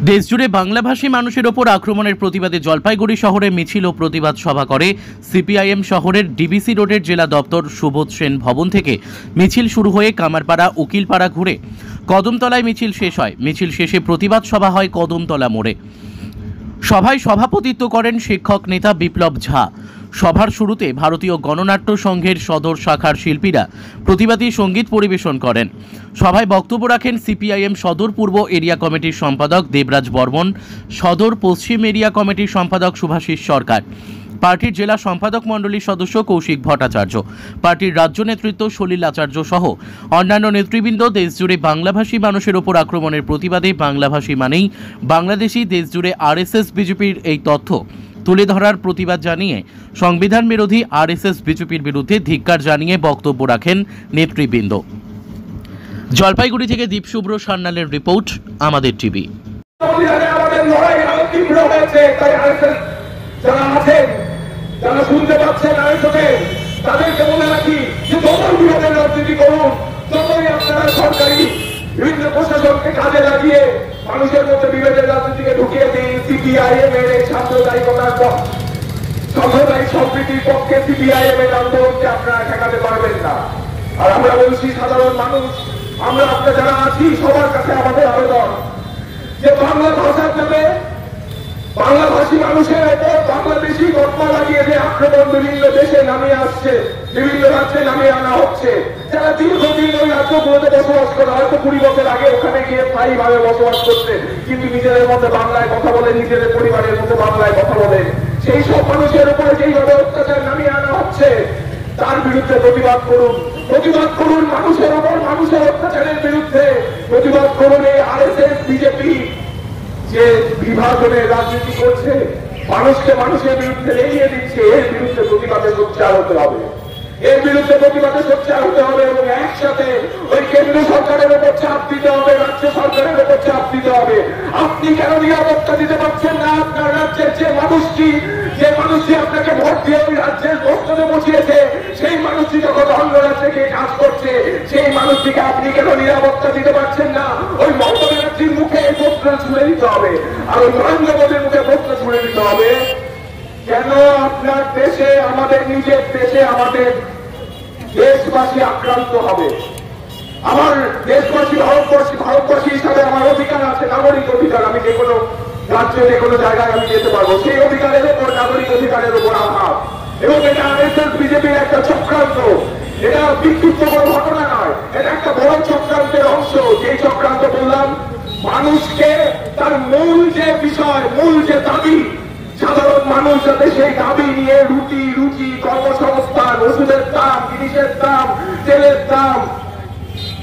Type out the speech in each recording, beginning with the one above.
দেশজুড়ে বাংলাভাষী মানুষের ওপর আক্রমণের প্রতিবাদে জলপাইগুড়ি শহরে মিছিল ও প্রতিবাদ সভা করে সিপিআইএম। শহরের ডিবিসি রোডের জেলা দপ্তর সুবোধ সেন ভবন থেকে মিছিল শুরু হয়ে কামারপাড়া উকিলপাড়া ঘুরে কদমতলায় মিছিল শেষ হয়। মিছিল শেষে প্রতিবাদ সভা হয় কদমতলা মোড়ে। সভায় সভাপতিত্ব করেন শিক্ষক নেতা বিপ্লব ঝা। সভার শুরুতে ভারতীয় গণনাট্য সংঘের সদর শাখার শিল্পীরা প্রতিবাদী সঙ্গীত পরিবেশন করেন। সভায় বক্তব্য রাখেন সিপিআইএম সদর পূর্ব এরিয়া কমিটির সম্পাদক দেবরাজ বর্মন, সদর পশ্চিম এরিয়া কমিটির সম্পাদক শুভাশিস সরকার, পার্টির জেলা সম্পাদক মণ্ডলীর সদস্য কৌশিক ভট্টাচার্য, পার্টির রাজ্য নেতৃত্ব সলিল আচার্য সহ অন্যান্য নেতৃবৃন্দ। দেশজুড়ে বাংলাভাষী মানুষের ওপর আক্রমণের প্রতিবাদে বাংলাভাষী মানেই বাংলাদেশি দেশজুড়ে আরএসএস বিজেপির এই তথ্য তুলে ধরার প্রতিবাদ জানিয়ে সংবিধান বিরোধী আরএসএস বিজেপির বিরুদ্ধে ধিক্কার জানিয়ে বক্তব্য রাখেন নেতৃবৃন্দ। জলপাইগুড়ি থেকে দীপশুভ্র সান্যালের রিপোর্ট, আমাদের টিভি। যারা শুনতে পাচ্ছেন তাদেরকে মনে রাখি যে যতই বিরোধের রাজনীতি করুন, যতই আপনারা সরকারি বিভিন্ন প্রশাসনকে কাজে লাগিয়ে মানুষের মধ্যে বিরোধের রাজনীতিকে ঢুকিয়ে দিন, সিপিআইএম এর এই সাম্প্রদায়িকতার সাম্প্রদায়িক সম্প্রীতির পক্ষে সিপিআইএম এর আন্দোলনকে আপনারা ঠেকাতে পারবেন না। আর আমরা বলছি সাধারণ মানুষ, আমরা আপনারা যারা আছি সবার কাছে আমাদের আবেদন যে বাংলা ভাষার নামে বাংলাভাষী মানুষের ওপর বাংলাদেশি তকমা লাগিয়ে যে আক্রমণ বিভিন্ন দেশে নামিয়ে আসছে, বিভিন্ন রাজ্যে নামিয়ে আনা হচ্ছে। যারা দীর্ঘদিন ওই রাজ্যগুলোতে বসবাস করে, হয়তো 20 বছর আগে ওখানে গিয়ে স্থায়ীভাবে বসবাস করছে, কিন্তু নিজেদের মধ্যে বাংলায় কথা বলে, নিজেদের পরিবারের মধ্যে বাংলায় কথা বলে, সেই সব মানুষের উপরে যেইভাবে অত্যাচার নামিয়ে আনা হচ্ছে তার বিরুদ্ধে প্রতিবাদ করুন। প্রতিবাদ করুন মানুষের ওপর মানুষের অত্যাচারের বিরুদ্ধে। প্রতিবাদ করুন এই আরএসএস বিজেপি যে বিভাজনের রাজনীতি করছে, মানুষকে মানুষের বিরুদ্ধে লেগিয়ে দিচ্ছে, এর বিরুদ্ধে প্রতিবাদে সোচ্চার হতে হবে। এর বিরুদ্ধে প্রতিবাদে সোচ্চার হতে হবে এবং একসাথে ওই কেন্দ্র সরকারের উপর চাপ দিতে হবে, রাজ্য সরকারের উপর চাপ দিতে হবে। আপনি কেন নিরাপত্তা দিতে পারছেন না? আপনার রাজ্যের যে মানুষটি আপনাকে ভোট দিয়ে ওই রাজ্যের বস্তুতে বসিয়েছে, সেই মানুষটি যখন অন্য রাজ্যে গিয়ে কাজ করছে, সেই মানুষটিকে আপনি কেন নিরাপত্তা দিতে পারছেন না? ওই মমতা ব্যানার্জির মুখে এই প্রশ্ন ছুড়ে দিতে হবে, আর ওই নরেন্দ্র মোদীর মুখে প্রশ্ন ছুড়ে দিতে হবে, কেন আপনার দেশে, আমাদের নিজের দেশে আমাদের দেশবাসী আক্রান্ত হবে? আমার দেশবাসী, ভারতবাসী হিসাবে আমার অধিকার আছে, নাগরিক অধিকার। আমি যে কোনো রাজ্যে যে কোনো জায়গায় আমি যেতে পারবো, সেই অধিকারের উপর, নাগরিক অধিকারের উপর আঘাত। এবং এটা আরএসএস বিজেপির একটা চক্রান্ত, এটা বিক্ষিপ্তকর ঘটনা নয়, এটা একটা বড় চক্রান্তের অংশ। যেই চক্রান্ত বললাম, মানুষকে তার মূল যে বিষয়, মূল যে দাবি, সাধারণ মানুষ যাতে সেই দাবি নিয়ে রুটি কর্মসংস্থান, ওষুধের দাম, জিনিসের দাম, তেলের দাম,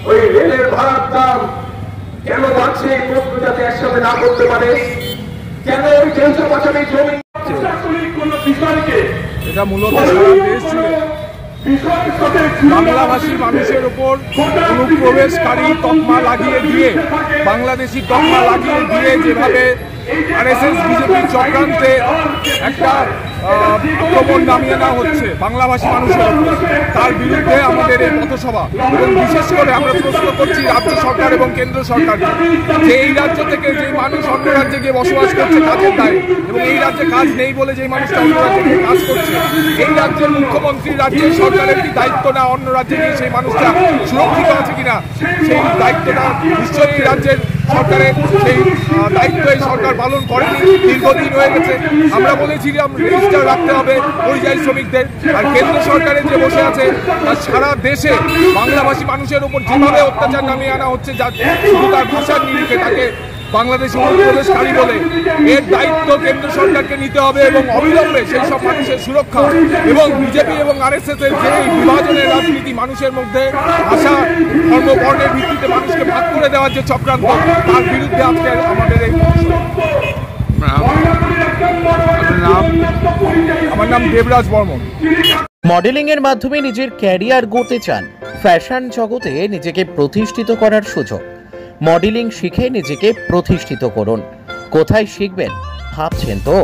ওই রেলের ভাড়ার দাম কেন বাড়ছে, এই প্রশ্ন যাতে একসাথে না করতে পারে। কেন ওই দেড়শো বছর এই জমি কোন বিষয়কে, এটা মূলত দেশ জুড়ে বাংলাভাষী মানুষের উপর অনুপ্রবেশকারী তকমা লাগিয়ে দিয়ে, বাংলাদেশি তকমা লাগিয়ে দিয়ে যেভাবে আরএসএস বিজেপির চক্রান্তে একটা আক্রমণ নামিয়ে নেওয়া হচ্ছে বাংলাভাষী মানুষের উপর, তার বিরুদ্ধে আমাদের এই পথসভা। এবং বিশেষ করে আমরা প্রশ্ন করছি রাজ্য সরকার এবং কেন্দ্র সরকারকে যে এই রাজ্য থেকে যে মানুষ অন্য রাজ্যে গিয়ে বসবাস করছে কাজের দায়, এবং এই রাজ্যে কাজ নেই বলে যে মানুষটা অন্য রাজ্যে গিয়ে কাজ করছে, এই রাজ্যের মুখ্যমন্ত্রী, রাজ্যের সরকারের কি দায়িত্ব না অন্য রাজ্যে গিয়ে সেই মানুষটা সুরক্ষিত আছে কিনা, সেই দায়িত্বটা নিশ্চয়ই এই রাজ্যের সরকারের, সেই দায়িত্ব এই সরকার পালন করেনি, দীর্ঘদিন হয়ে গেছে। আমরা বলেছিলাম রেজিস্টার রাখতে হবে পরিযায়ী শ্রমিকদের, আর কেন্দ্র সরকারের যে বসে আছে সারা দেশে বাংলাভাষী মানুষের উপর যেভাবে অত্যাচার নামিয়ে আনা হচ্ছে, যা শুধু তার ভাষার নিরিখে তাকে বাংলাদেশি অনুপ্রবেশকারী বলে, এর দায়িত্ব কেন্দ্র সরকারকে নিতে হবে এবং অবিলম্বে সেই সব মানুষের সুরক্ষা এবং বিজেপি এবং আরএসএস এর যে বিভাজনের রাজনীতি, মানুষের মধ্যে ভাষা, ধর্ম, বর্ণের ভিত্তিতে মানুষকে ভাগ করে দেওয়ার যে চক্রান্ত, তার বিরুদ্ধে আজকে আমাদের এই। আমার নাম দেবরাজ বর্মন। মডেলিং এর মাধ্যমে নিজের ক্যারিয়ার গড়তে চান, ফ্যাশন জগতে নিজেকে প্রতিষ্ঠিত করার সুযোগ। মডেলিং শিখে নিজেকে প্রতিষ্ঠিত করুন। কোথায় শিখবেন ভাবছেন তো?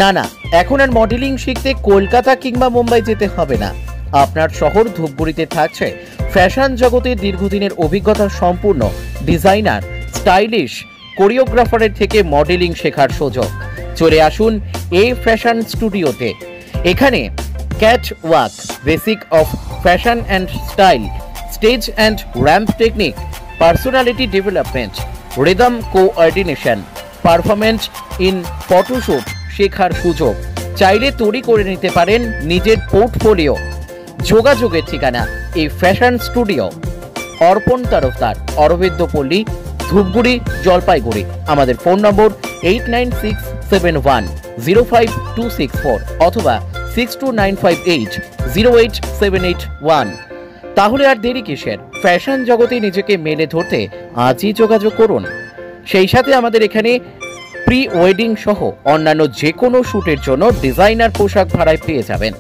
না, এখন আর মডেলিং শিখতে কলকাতা কিংবা মুম্বাই যেতে হবে না। আপনার শহর ধূপগুড়িতে থাকছে ফ্যাশন জগতে দীর্ঘদিনের অভিজ্ঞতা সম্পূর্ণ ডিজাইনার, স্টাইলিশ কোরিওগ্রাফারের থেকে মডেলিং শেখার সুযোগ। চলে আসুন এই ফ্যাশন স্টুডিওতে। এখানে cat walk, basic of fashion and style, stage and ramp technique, personality development, rhythm coordination, performance in photoshoot শেখার সুযোগ। চাইলে তৈরি করে নিতে পারেন নিজের পোর্টফোলিও। যোগাযোগের ঠিকানা এই ফ্যাশন স্টুডিও, অর্পণ তরফদার, অরবিন্দ পল্লী, ধূপগুড়ি, জলপাইগুড়ি। আমাদের ফোন নম্বর 8967105264 অথবা 6295808781। তাহলে আর দেরি কিসের? ফ্যাশন জগতে নিজেকে মেলে ধরতে আজই যোগাযোগ করুন। সেই সাথে আমাদের এখানে প্রি ওয়েডিং সহ অন্যান্য যে কোনো শ্যুটের জন্য ডিজাইনার পোশাক ভাড়ায় পেয়ে যাবেন।